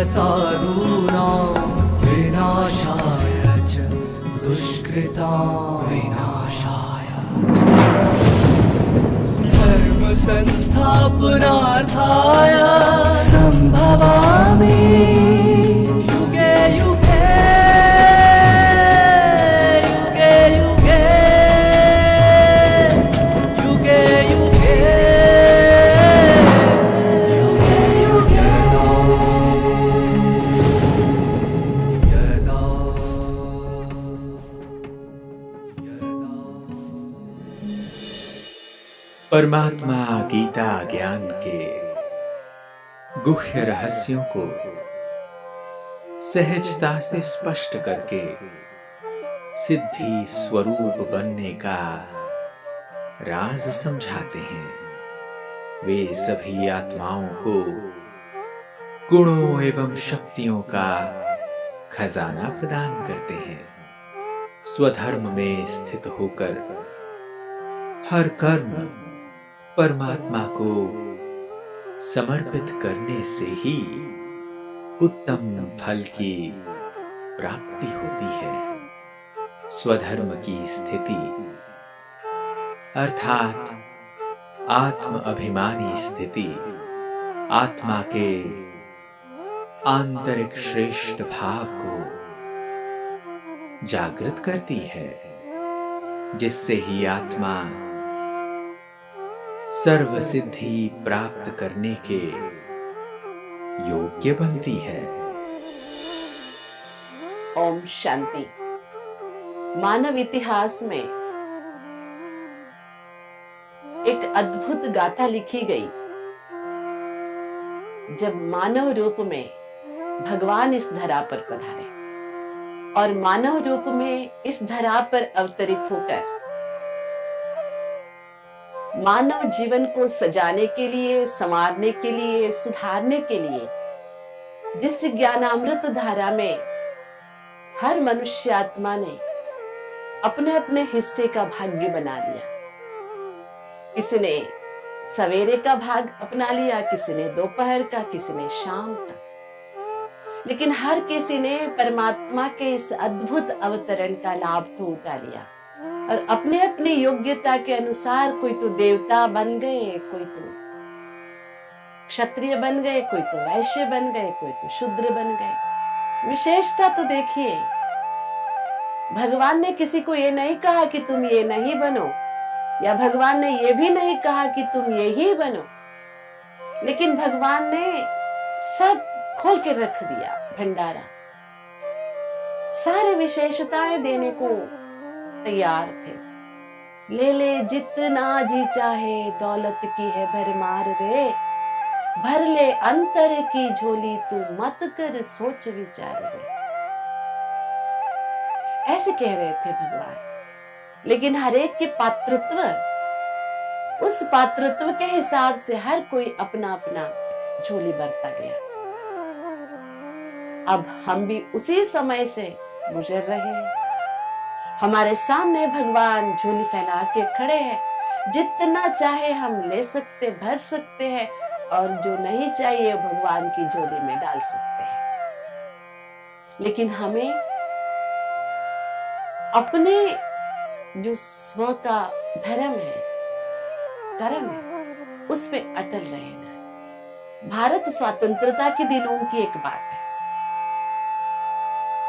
साधूनां विनाशाय च दुष्कृतां विनाशाय धर्म संस्थापनार्थाय संभवामि युगे युगे युगे युगे युगे युगे युगे यदा परमात्मा गीता ज्ञान के गुह्य रहस्यों को सहजता से स्पष्ट करके सिद्धि स्वरूप बनने का राज समझाते हैं। वे सभी आत्माओं को गुणों एवं शक्तियों का खजाना प्रदान करते हैं। स्वधर्म में स्थित होकर हर कर्म परमात्मा को समर्पित करने से ही उत्तम फल की प्राप्ति होती है। स्वधर्म की स्थिति अर्थात आत्म अभिमानी स्थिति आत्मा के आंतरिक श्रेष्ठ भाव को जागृत करती है, जिससे ही आत्मा सर्व सिद्धि प्राप्त करने के योग्य बनती है। ओम शांति। मानव इतिहास में एक अद्भुत गाथा लिखी गई। जब मानव रूप में भगवान इस धरा पर पधारे और मानव रूप में इस धरा पर अवतरित होकर मानव जीवन को सजाने के लिए, संवारने के लिए, सुधारने के लिए जिस ज्ञानामृत धारा में हर मनुष्य आत्मा ने अपने अपने हिस्से का भाग्य बना लिया। किसी ने सवेरे का भाग अपना लिया, किसी ने दोपहर का, किसी ने शाम का, लेकिन हर किसी ने परमात्मा के इस अद्भुत अवतरण का लाभ तो उठा लिया और अपने अपने योग्यता के अनुसार कोई तो देवता बन गए, कोई तो क्षत्रिय बन गए, कोई तो वैश्य बन गए, कोई तो शूद्र बन गए। विशेषता तो देखिए, भगवान ने किसी को ये नहीं कहा कि तुम ये नहीं बनो, या भगवान ने ये भी नहीं कहा कि तुम ये ही बनो, लेकिन भगवान ने सब खोल के रख दिया भंडारा। सारे विशेषताएं देने को तैयार थे। ले ले जितना जी चाहे, दौलत की है भरमार रे, भर ले अंतर की झोली, तू मत कर सोच विचार रे। ऐसे कह रहे थे भगवान, लेकिन हर एक के पात्रत्व, उस पात्रत्व के हिसाब से हर कोई अपना अपना झोली भरता गया। अब हम भी उसी समय से गुजर रहे हैं। हमारे सामने भगवान झोली फैला के खड़े हैं। जितना चाहे हम ले सकते, भर सकते हैं, और जो नहीं चाहिए भगवान की झोली में डाल सकते हैं। लेकिन हमें अपने जो स्व का धर्म है, कर्म है, उस पे अटल रहना है। भारत स्वतंत्रता के दिनों की एक बात है।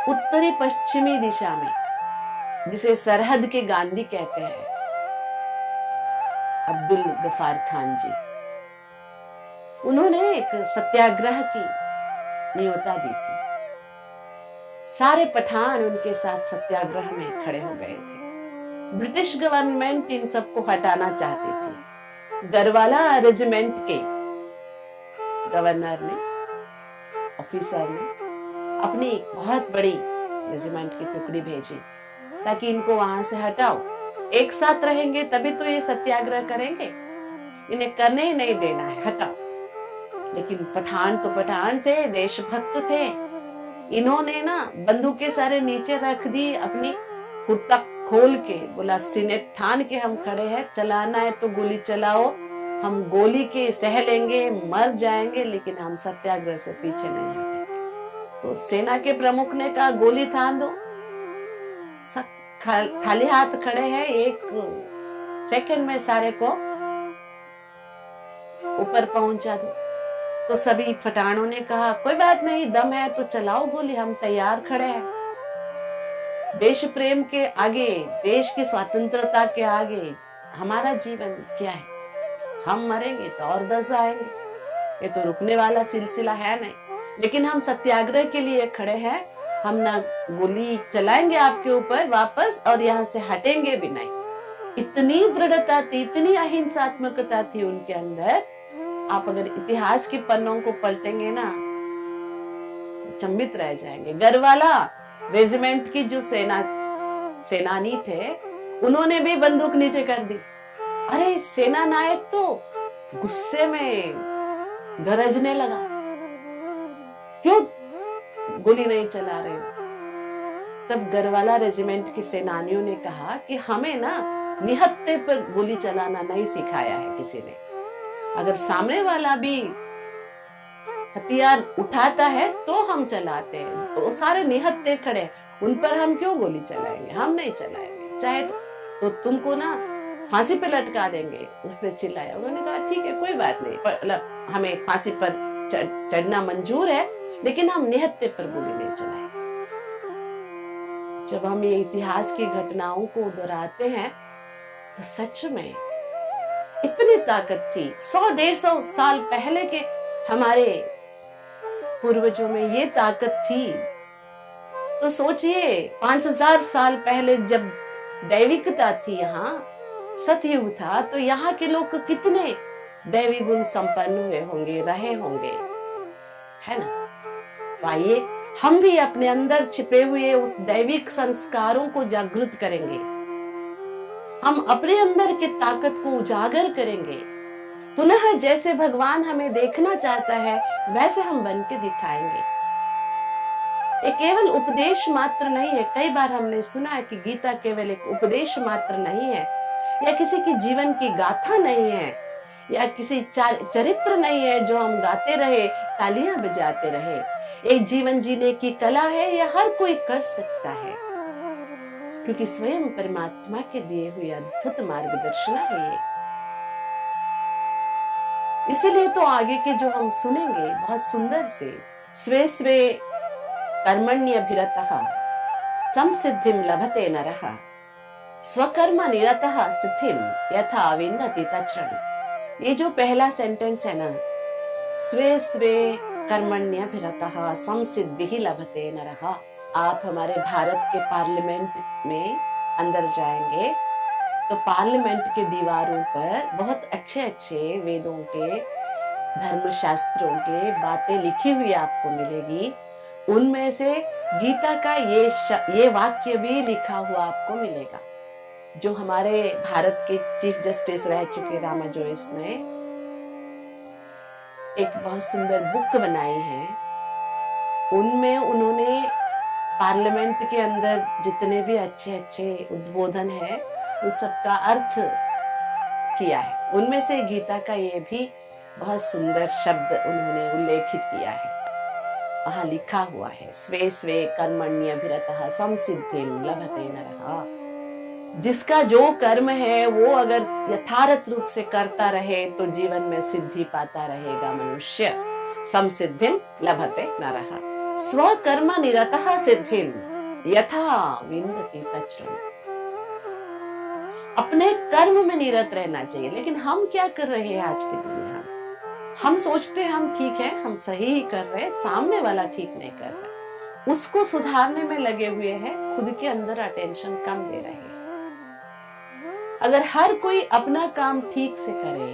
उत्तरी पश्चिमी दिशा में, जिसे सरहद के गांधी कहते हैं, अब्दुल गफार खान जी, उन्होंने एक सत्याग्रह की न्योता दी थी। सारे पठान उनके साथ सत्याग्रह में खड़े हो गए थे। ब्रिटिश गवर्नमेंट इन सबको हटाना चाहती थी। गरवाला रेजिमेंट के गवर्नर ने, ऑफिसर ने अपनी बहुत बड़ी रेजिमेंट की टुकड़ी भेजी ताकि इनको वहां से हटाओ। एक साथ रहेंगे तभी तो ये सत्याग्रह करेंगे, इन्हें करने ही नहीं देना है, हटाओ। लेकिन पठान तो पठान थे, देशभक्त थे। इन्होंने ना बंदूकें सारे नीचे रख दी, अपनी कुर्ता खोल के बोला, सीने थान के हम खड़े हैं, चलाना है तो गोली चलाओ, हम गोली के सह लेंगे, मर जाएंगे, लेकिन हम सत्याग्रह से पीछे नहीं हटेंगे। तो सेना के प्रमुख ने कहा गोली थाम दो, सब खाली हाथ खड़े हैं, 1 सेकंड में सारे को ऊपर पहुंचा दो। तो सभी पठानों ने कहा कोई बात नहीं, दम है तो चलाओ गोली, हम तैयार खड़े हैं। देश प्रेम के आगे, देश की स्वतंत्रता के आगे हमारा जीवन क्या है? हम मरेंगे तो और 10 आएंगे, ये तो रुकने वाला सिलसिला है नहीं। लेकिन हम सत्याग्रह के लिए खड़े हैं, हम ना गोली चलाएंगे आपके ऊपर वापस, और यहाँ से हटेंगे भी नहीं। इतनी दृढ़ता थी, इतनी अहिंसात्मकता थी उनके अंदर। आप अगर इतिहास के पन्नों को पलटेंगे ना, चंबित रह जाएंगे। गढ़वाला रेजिमेंट की जो सेनानी थे, उन्होंने भी बंदूक नीचे कर दी। अरे सेना नायक तो गुस्से में गरजने लगा, क्यों गोली नहीं चला रहे हो? तब गढ़वाला रेजिमेंट के सेनानियों ने कहा कि हमें ना निहत्थे पर गोली चलाना नहीं सिखाया है किसी ने। अगर सामने वाला भी हथियार उठाता है तो हम चलाते हैं, तो सारे निहत्थे खड़े, उन पर हम क्यों गोली चलाएंगे? हम नहीं चलाएंगे, चाहे तो तुमको ना फांसी पे लटका देंगे। उसने चिल्लाया। उन्होंने कहा ठीक है, कोई बात नहीं, मतलब हमें फांसी पर चढ़ना मंजूर है, लेकिन हम निहत्थे पर गोली नहीं चलाएंगे। जब हम ये इतिहास की घटनाओं को दोहराते हैं तो सच में इतनी ताकत थी। 100-150 साल पहले के हमारे पूर्वजों में ये ताकत थी, तो सोचिए 5000 साल पहले जब दैविकता थी, यहाँ सतयुग था, तो यहाँ के लोग कितने दैवी गुण संपन्न हुए होंगे, रहे होंगे, है ना? तो आइए हम भी अपने अंदर छिपे हुए उस दैविक संस्कारों को जागृत करेंगे। हम अपने अंदर की ताकत को उजागर करेंगे। पुनः जैसे भगवान हमें देखना चाहता है वैसे हम बन के दिखाएंगे। ये केवल उपदेश मात्र नहीं है। कई बार हमने सुना है कि गीता केवल एक उपदेश मात्र नहीं है, या किसी की जीवन की गाथा नहीं है, या किसी चरित्र नहीं है जो हम गाते रहे, तालियां बजाते रहे। एक जीवन जीने की कला है, यह हर कोई कर सकता है, क्योंकि स्वयं परमात्मा के दिए हुए अद्भुत मार्गदर्शन है ये। इसीलिए तो आगे के जो हम सुनेंगे बहुत सुंदर से, स्वे स्वे कर्मण्यभिरतः संसिद्धिं लभते नरः स्वकर्म निरतः सिद्धिं यथा विन्दति तच्छ्रम्। ये जो पहला सेंटेंस है ना, स्वे स्वे कर्मण्यभिरतः संसिद्धिं लभते नरः, आप हमारे भारत के पार्लियामेंट में अंदर जाएंगे तो पार्लियामेंट के दीवारों पर बहुत अच्छे अच्छे वेदों के, धर्मशास्त्रों के बातें लिखी हुई आपको मिलेगी। उनमें से गीता का ये वाक्य भी लिखा हुआ आपको मिलेगा, जो हमारे भारत के चीफ जस्टिस रह चुके रामा जोइस ने एक बहुत सुंदर बुक बनाई है। उनमें उन्होंने पार्लियामेंट के अंदर जितने भी अच्छे अच्छे उद्बोधन है उन सबका अर्थ किया है। उनमें से गीता का ये भी बहुत सुंदर शब्द उन्होंने उल्लेखित किया है। वहां लिखा हुआ है, स्वे स्वे कर्मण्यभिरतः संसिद्धिं लभते नरः। जिसका जो कर्म है वो अगर यथार्थ रूप से करता रहे तो जीवन में सिद्धि पाता रहेगा मनुष्य। संसिद्धिं लभते नरः स्वकर्म निरतः सिद्धिं यथा विन्दति तच्छ्रम्। अपने कर्म में निरत रहना चाहिए। लेकिन हम क्या कर रहे हैं आज की दुनिया में? हम सोचते हैं हम ठीक है, हम सही ही कर रहे हैं, सामने वाला ठीक नहीं कर रहा, उसको सुधारने में लगे हुए हैं, खुद के अंदर अटेंशन कम दे रहे हैं। अगर हर कोई अपना काम ठीक से करे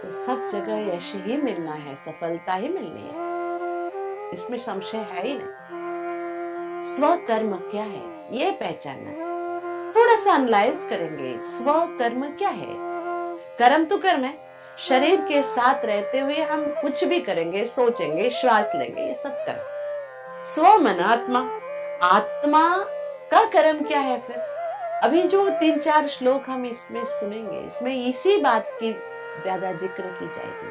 तो सब जगह यश ही मिलना है, सफलता ही मिलनी है, इसमें संशय है ही नहीं। स्वकर्म क्या है ये पहचानना, थोड़ा सा एनालाइज करेंगे। स्वकर्म क्या है? कर्म तो कर्म है, शरीर के साथ रहते हुए हम कुछ भी करेंगे, सोचेंगे, श्वास लेंगे, ये सब कर्म। स्व मन आत्मा, आत्मा का कर्म क्या है? फिर अभी जो 3-4 श्लोक हम इसमें सुनेंगे, इसमें इसी बात की ज्यादा जिक्र की जाएगी।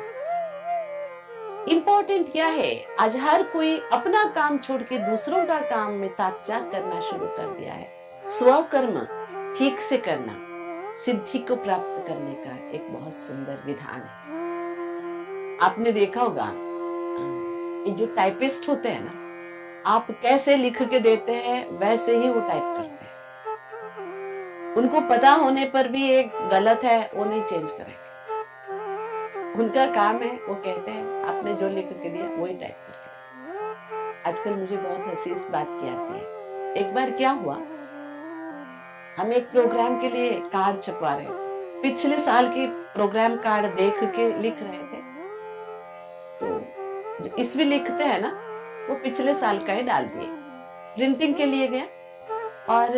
इम्पोर्टेंट क्या है, आज हर कोई अपना काम छोड़ के दूसरों का काम में ताकझाक करना शुरू कर दिया है। स्वकर्म ठीक से करना सिद्धि को प्राप्त करने का एक बहुत सुंदर विधान है। आपने देखा होगा ये जो टाइपिस्ट होते हैं ना, आप कैसे लिख के देते हैं वैसे ही वो टाइप करते हैं। उनको पता होने पर भी एक गलत है वो नहीं चेंज करेंगे। उनका काम है, वो कहते हैं आपने जो लिख के दिया वही टाइप करके। आजकल मुझे बहुत हंसी इस बात की आती है। एक बार क्या हुआ, हम एक प्रोग्राम के लिए कार्ड छपवा रहे थे। पिछले साल के प्रोग्राम कार्ड देख के लिख रहे थे, तो जो इसमें लिखते हैं ना वो पिछले साल का ही डाल दिए। प्रिंटिंग के लिए गया और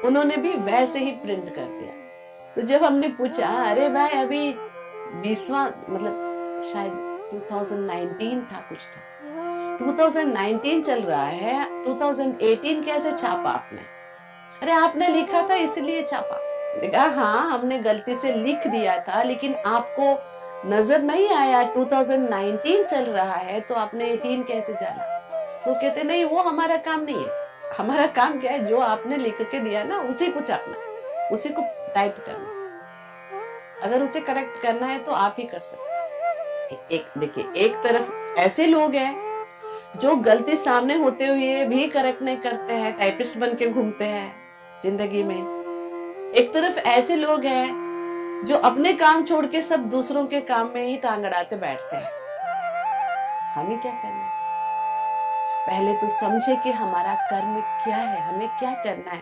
उन्होंने भी वैसे ही प्रिंट कर दिया। तो जब हमने पूछा, अरे भाई अभी 20वां मतलब शायद 2019 था, कुछ था, 2019 चल रहा है, 2018 कैसे छापा आपने? अरे आपने लिखा था इसलिए छापा। कहा हाँ हमने गलती से लिख दिया था, लेकिन आपको नजर नहीं आया 2019 चल रहा है तो आपने 18 कैसे जाना? तो कहते नहीं वो हमारा काम नहीं है। हमारा काम क्या है, जो आपने लिख के दिया ना उसी को छापना, उसी को टाइप करना। अगर उसे करेक्ट करना है तो आप ही कर सकते हैं। एक देखिए, एक तरफ ऐसे लोग हैं जो गलती सामने होते हुए भी करेक्ट नहीं करते हैं, टाइपिस्ट बन के घूमते हैं जिंदगी में। एक तरफ ऐसे लोग हैं जो अपने काम छोड़ के सब दूसरों के काम में ही टांग अड़ाते बैठते हैं। हमें क्या करना है? पहले तो समझे कि हमारा कर्म क्या है, हमें क्या करना है,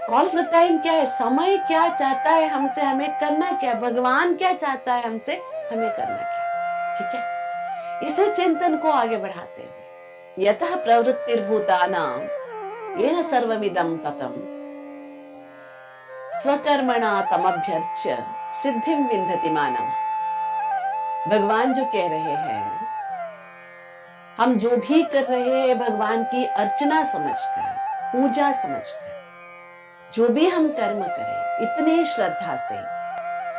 कॉल ऑफ द टाइम क्या है, समय क्या चाहता है हमसे, हमें करना क्या, भगवान क्या चाहता है हमसे, हमें करना क्या। ठीक है, इसे चिंतन को आगे बढ़ाते हुए यतः प्रवृत्तिर्भूतानां येन सर्वमिदं ततम् स्वकर्मणा तमभ्यर्च्य सिद्धिं विंदति मानव। भगवान जो कह रहे हैं, हम जो भी कर रहे हैं भगवान की अर्चना समझकर, पूजा समझकर, जो भी हम कर्म करें इतनी श्रद्धा से,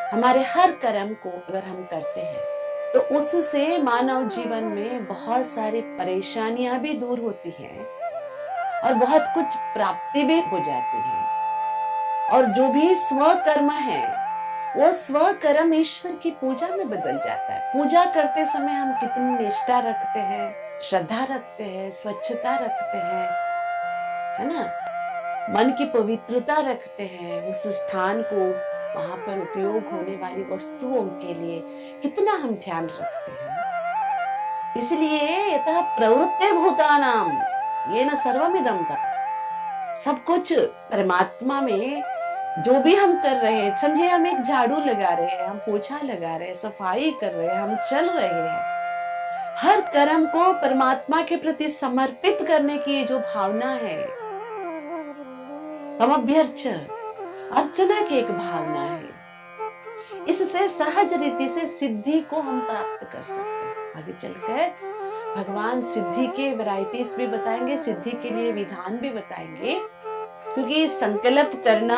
हमारे हर कर्म को अगर हम करते हैं तो उससे मानव जीवन में बहुत सारी परेशानियां भी दूर होती हैं और बहुत कुछ प्राप्ति भी हो जाती है। और जो भी स्वकर्म है वो स्वकर्म ईश्वर की पूजा में बदल जाता है। पूजा करते समय हम कितनी निष्ठा रखते हैं, श्रद्धा रखते हैं, स्वच्छता रखते हैं, है ना, मन की पवित्रता रखते हैं, उस स्थान को, वहां पर उपयोग होने वाली वस्तुओं के लिए कितना हम ध्यान रखते हैं। इसलिए यतः प्रवृत्ते भूतानाम येन सर्वमिदं तत्, सब कुछ परमात्मा में जो भी हम कर रहे हैं, समझिए हम एक झाड़ू लगा रहे हैं, हम पोछा लगा रहे हैं, सफाई कर रहे हैं, हम चल रहे हैं, हर कर्म को परमात्मा के प्रति समर्पित करने की जो भावना है, तमभ्यर्च्य अर्चना की एक भावना है, इससे सहज रीति से सिद्धि को हम प्राप्त कर सकते हैं। आगे चलकर भगवान सिद्धि के वैरायटीज भी बताएंगे, सिद्धि के लिए विधान भी बताएंगे, क्योंकि संकल्प करना,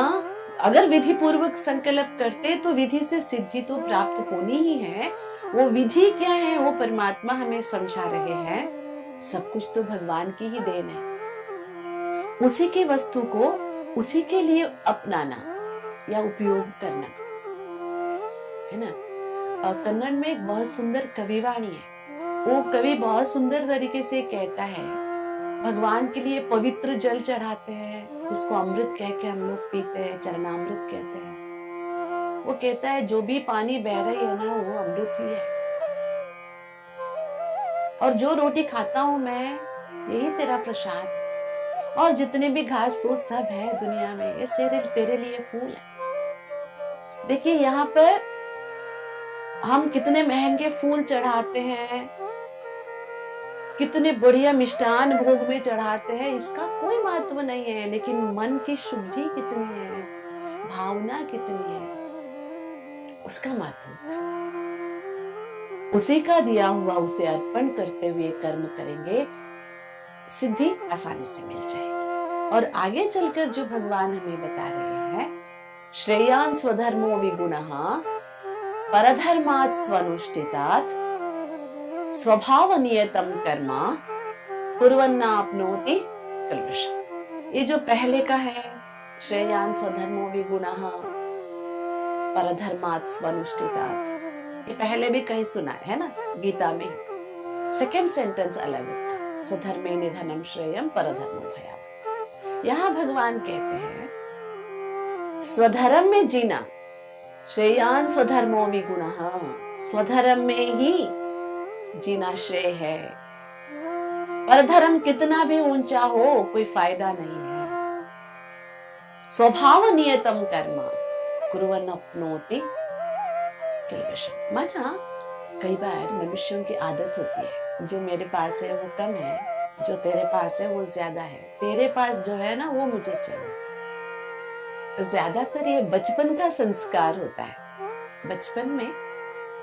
अगर विधि पूर्वक संकल्प करते तो विधि से सिद्धि तो प्राप्त होनी ही है। वो विधि क्या है वो परमात्मा हमें समझा रहे हैं। सब कुछ तो भगवान की ही देन है, उसी की वस्तु को उसी के लिए अपनाना या उपयोग करना, है ना। कन्नड़ में एक बहुत सुंदर कविवाणी है। वो कवि बहुत सुंदर तरीके से कहता है, भगवान के लिए पवित्र जल चढ़ाते हैं जिसको अमृत कह के हम लोग पीते हैं, चरणामृत कहते हैं। वो कहता है जो भी पानी बह रही है ना वो अमृत ही है, और जो रोटी खाता हूं मैं यही तेरा प्रसाद है, और जितने भी घास फूस सब है दुनिया में ये तेरे लिए फूल है। देखिए यहाँ पर हम कितने महंगे फूल चढ़ाते हैं, कितने बढ़िया मिष्टान भोग में चढ़ाते हैं, इसका कोई महत्व नहीं है, लेकिन मन की शुद्धि कितनी है, भावना कितनी है, उसका महत्व होता है। उसी का दिया हुआ उसे अर्पण करते हुए कर्म करेंगे, सिद्धि आसानी से मिल जाएगी। और आगे चलकर जो भगवान हमें बता रहे हैं, श्रेयान स्वधर्मो विगुणः परधर्मात् स्वनुष्ठितात् स्वभावनियतं कर्म कुर्वन्नाप्नोति कल्मषम्। ये जो पहले का है, श्रेयान् स्वधर्मो विगुणः परधर्मात् स्वनुष्ठितात्, ये पहले भी कहीं सुना है ना, गीता में। सेकेंड सेंटेंस अलग था, स्वधर्मे निधनम श्रेयम परधर्मो भयावह। यहाँ भगवान कहते हैं स्वधर्म में जीना, श्रेयान् स्वधर्मो विगुणः, स्वधर्म में ही जीना श्रेय है। परधर्म कितना भी ऊंचा हो कोई फायदा नहीं है। स्वभाव नियतम कर्म कुर्वन् अपनोति कल्मषम्। माना कई बार मनुष्यों की आदत होती है, जो मेरे पास है वो कम है, जो तेरे पास है वो ज्यादा है, तेरे पास जो है ना वो मुझे चाहिए। ज्यादातर ये बचपन का संस्कार होता है। बचपन में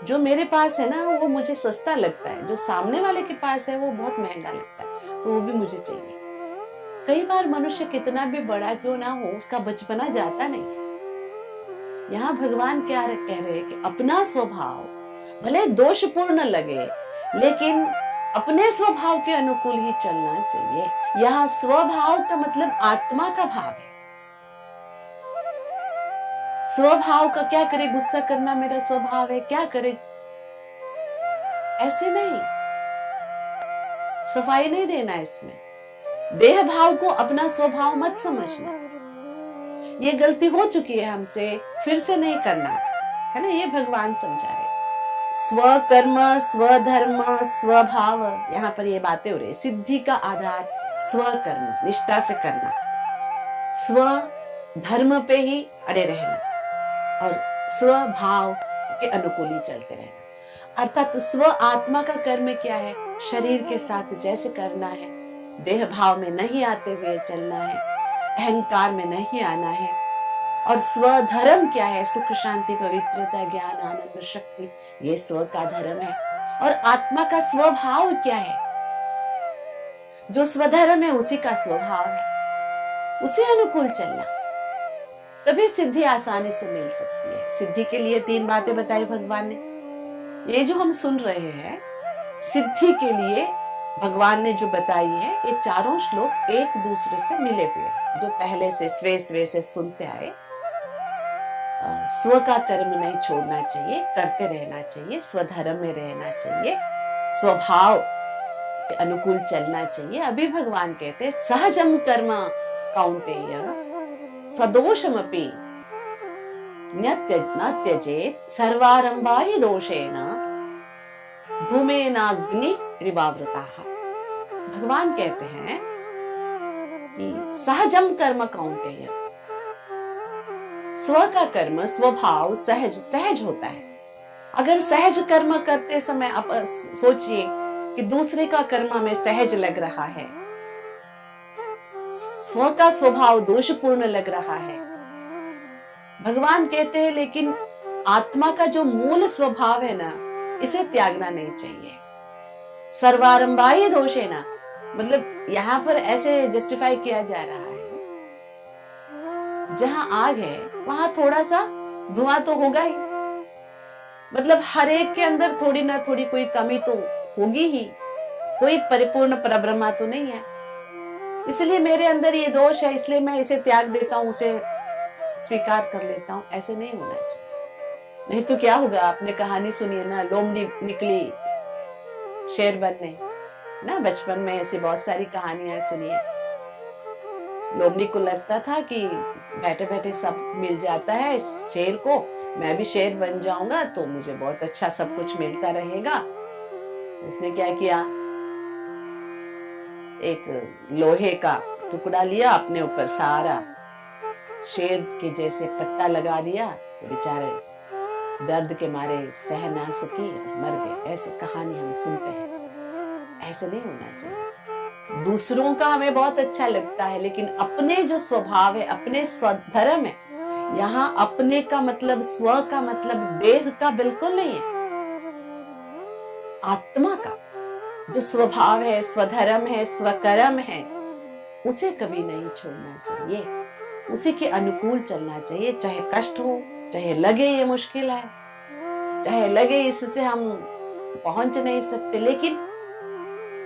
जो मेरे पास है ना वो मुझे सस्ता लगता है, जो सामने वाले के पास है वो बहुत महंगा लगता है, तो वो भी मुझे चाहिए। कई बार मनुष्य कितना भी बड़ा क्यों ना हो, उसका बचपना जाता नहीं है। यहाँ भगवान क्या कह रहे हैं कि अपना स्वभाव भले दोषपूर्ण लगे, लेकिन अपने स्वभाव के अनुकूल ही चलना चाहिए। यहाँ स्वभाव का मतलब आत्मा का भाव है। स्वभाव का क्या करे, गुस्सा करना मेरा स्वभाव है, क्या करे, ऐसे नहीं, सफाई नहीं देना इसमें। देह भाव को अपना स्वभाव मत समझना। ये गलती हो चुकी है हमसे, फिर से नहीं करना है ना, ये भगवान समझा रहे। स्वकर्म, स्वधर्म, स्वभाव, यहाँ पर ये बातें हो रही। सिद्धि का आधार स्वकर्म, निष्ठा से करना, स्व धर्म पे ही अड़े रहना और स्वभाव के अनुकूल ही चलते रहना। अर्थात स्व आत्मा का कर्म क्या है, शरीर के साथ जैसे करना है, देह भाव में नहीं आते हुए चलना है, अहंकार में नहीं आना है। और स्वधर्म क्या है, सुख शांति पवित्रता ज्ञान आनंद शक्ति, ये स्व का धर्म है। और आत्मा का स्वभाव क्या है, जो स्वधर्म है उसी का स्वभाव है, उसे अनुकूल चलना, तभी सिद्धि आसानी से मिल सकती है। सिद्धि के लिए 3 बातें बताई भगवान ने। ये जो हम सुन रहे हैं सिद्धि के लिए भगवान ने जो बताई है, ये चारों श्लोक एक दूसरे से मिले हुए हैं, जो पहले से स्वे से सुनते आए। स्व का कर्म नहीं छोड़ना चाहिए, करते रहना चाहिए, स्वधर्म में रहना चाहिए, स्वभाव के अनुकूल चलना चाहिए। अभी भगवान कहते हैं सहजम कर्म कौन्तेय सदोषमपि न त्यजेत सर्वारंभा हि दोषेण धूमेनाग्नि रिवावृताः। भगवान कहते हैं कि सहजम कर्म कौन्तेय, स्व का कर्म स्वभाव सहज होता है। अगर सहज कर्म करते समय आप सोचिए कि दूसरे का कर्म हमें सहज लग रहा है, स्व का स्वभाव दोषपूर्ण लग रहा है, भगवान कहते हैं लेकिन आत्मा का जो मूल स्वभाव है ना, इसे त्यागना नहीं चाहिए। सर्वारंभाय दोषेण, मतलब यहाँ पर ऐसे जस्टिफाई किया जा रहा है, जहां आग है वहां थोड़ा सा धुआं तो होगा ही, मतलब हर एक के अंदर थोड़ी ना थोड़ी कोई कमी तो होगी ही, कोई परिपूर्ण परब्रह्मा तो नहीं है। इसलिए मेरे अंदर ये दोष है, इसलिए मैं इसे त्याग देता हूं, उसे स्वीकार कर लेता हूं, ऐसे नहीं होना चाहिए। नहीं तो क्या होगा, आपने कहानी सुनी है ना, लोमड़ी निकली शेर बनने ना, बचपन में ऐसी बहुत सारी कहानियां सुनी है। लोमड़ी को लगता था कि बैठे बैठे सब मिल जाता है शेर को, मैं भी शेर बन जाऊंगा तो मुझे बहुत अच्छा सब कुछ मिलता रहेगा। उसने क्या किया, एक लोहे का टुकड़ा लिया, अपने ऊपर सारा शेर के जैसे पट्टा लगा दिया, तो बेचारे दर्द के मारे सह ना सकी, मर गए। ऐसे कहानी हम सुनते हैं, ऐसे नहीं होना चाहिए। दूसरों का हमें बहुत अच्छा लगता है, लेकिन अपने जो स्वभाव है, अपने स्वधर्म है, यहाँ अपने का मतलब स्व का मतलब देह का बिल्कुल नहीं है, आत्मा का जो स्वभाव है, स्वधर्म है, स्वकर्म है, उसे कभी नहीं छोड़ना चाहिए, उसी के अनुकूल चलना चाहिए। चाहे कष्ट हो, चाहे लगे ये मुश्किल है, चाहे लगे इससे हम पहुंच नहीं सकते, लेकिन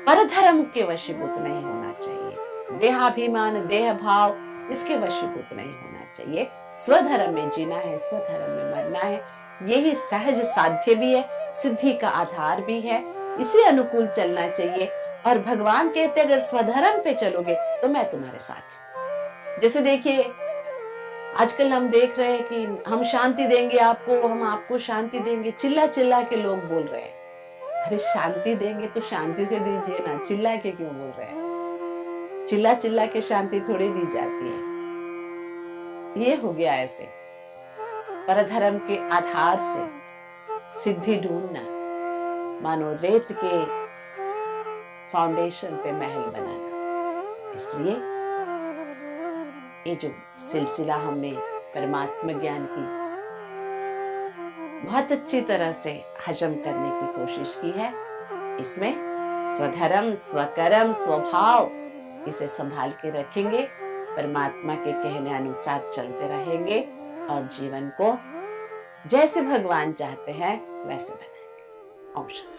परधर्म के वशीभूत नहीं होना चाहिए। देहाभिमान, देह भाव, इसके वशीभूत नहीं होना चाहिए। स्वधर्म में जीना है, स्वधर्म में मरना है। यही सहज साध्य भी है, सिद्धि का आधार भी है। इसी अनुकूल चलना चाहिए। और भगवान कहते अगर स्वधर्म पे चलोगे तो मैं तुम्हारे साथ हूं। जैसे देखिए आजकल हम देख रहे हैं कि हम शांति देंगे आपको, हम आपको शांति देंगे, चिल्ला चिल्ला के लोग बोल रहे हैं। अरे शांति देंगे तो शांति से दीजिए ना, चिल्ला के क्यों बोल रहे हैं? चिल्ला चिल्ला के शांति थोड़ी दी जाती है। ये हो गया ऐसे परधर्म के आधार से सिद्धि ढूंढना, मानो रेत के फाउंडेशन पे महल बनाना। इसलिए ये जो सिलसिला हमने परमात्मा ज्ञान की बहुत अच्छी तरह से हजम करने की कोशिश की है, इसमें स्वधर्म, स्वकर्म, स्वभाव, इसे संभाल के रखेंगे, परमात्मा के कहने अनुसार चलते रहेंगे और जीवन को जैसे भगवान चाहते हैं वैसे बनाएंगे। ओम शांति।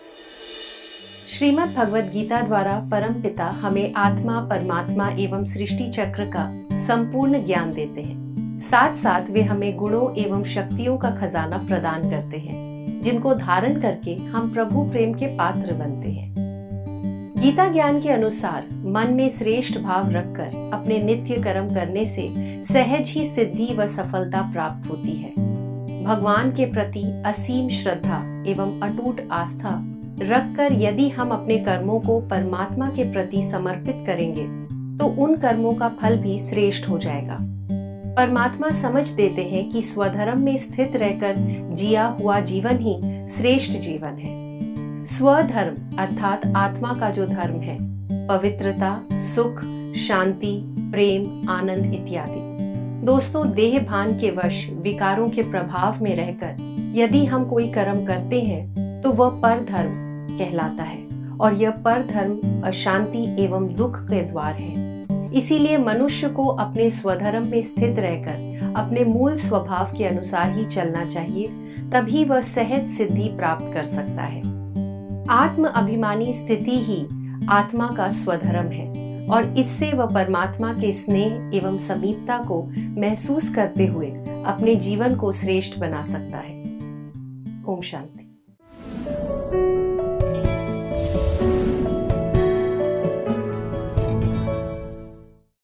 श्रीमद् भगवद गीता द्वारा परम पिता हमें आत्मा, परमात्मा एवं सृष्टि चक्र का संपूर्ण ज्ञान देते हैं। साथ साथ वे हमें गुणों एवं शक्तियों का खजाना प्रदान करते हैं, जिनको धारण करके हम प्रभु प्रेम के पात्र बनते हैं। गीता ज्ञान के अनुसार मन में श्रेष्ठ भाव रखकर अपने नित्य कर्म करने से सहज ही सिद्धि व सफलता प्राप्त होती है। भगवान के प्रति असीम श्रद्धा एवं अटूट आस्था रखकर यदि हम अपने कर्मों को परमात्मा के प्रति समर्पित करेंगे तो उन कर्मों का फल भी श्रेष्ठ हो जाएगा। परमात्मा समझ देते हैं कि स्वधर्म में स्थित रहकर जिया हुआ जीवन ही श्रेष्ठ जीवन है। स्वधर्म अर्थात आत्मा का जो धर्म है, पवित्रता, सुख, शांति, प्रेम, आनंद इत्यादि। दोस्तों, देह भान के वश विकारों के प्रभाव में रहकर यदि हम कोई कर्म करते हैं तो वह परधर्म कहलाता है और यह परधर्म अशांति एवं दुख के द्वार है। इसीलिए मनुष्य को अपने स्वधर्म में स्थित रहकर अपने मूल स्वभाव के अनुसार ही चलना चाहिए, तभी वह सहज सिद्धि प्राप्त कर सकता है। आत्म अभिमानी स्थिति ही आत्मा का स्वधर्म है और इससे वह परमात्मा के स्नेह एवं समीपता को महसूस करते हुए अपने जीवन को श्रेष्ठ बना सकता है। ओम शांति।